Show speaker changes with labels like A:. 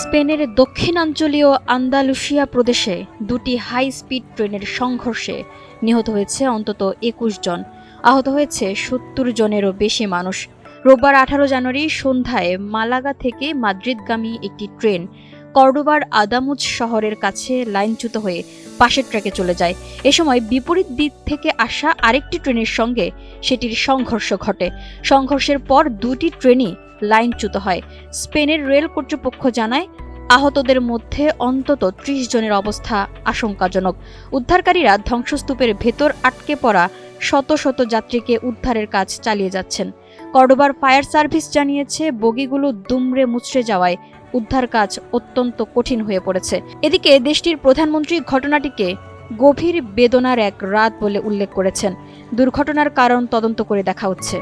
A: স্পেনের দক্ষিণাঞ্চলীয় আন্দালুসিয়া প্রদেশে দুটি হাই স্পিড ট্রেনের সংঘর্ষে নিহত হয়েছে অন্তত ২১ জন, আহত হয়েছে ৭০ জনেরও বেশি মানুষ। রোববার ১৮ জানুয়ারি সন্ধ্যায় মালাগা থেকে মাদ্রিদগামী একটি ট্রেন কর্ডোবার আদামুজ শহরের কাছে লাইনচ্যুত হয়ে পাশের ট্র্যাকে চলে যায়। এ সময় বিপরীত দিক থেকে আসা আরেকটি ট্রেনের সঙ্গে সেটির সংঘর্ষ ঘটে। সংঘর্ষের পর দুটি ট্রেনই লাইনচ্যুত হয়। স্পেনের রেল কর্তৃপক্ষ জানায়, আহতদের মধ্যে অন্তত ৩০ জনের অবস্থা আশঙ্কাজনক। উদ্ধারকারীরা ধ্বংসস্তূপের ভেতর আটকে পড়া শত শত যাত্রীকে উদ্ধারের কাজ চালিয়ে যাচ্ছেন। কর্ডোবার ফায়ার সার্ভিস জানিয়েছে, বগিগুলো দুমড়ে মুচড়ে যাওয়ায় উদ্ধার কাজ অত্যন্ত কঠিন হয়ে পড়েছে। এদিকে দেশটির প্রধানমন্ত্রী ঘটনাটিকে গভীর বেদনার এক রাত বলে উল্লেখ করেছেন। দুর্ঘটনার কারণ তদন্ত করে দেখা হচ্ছে।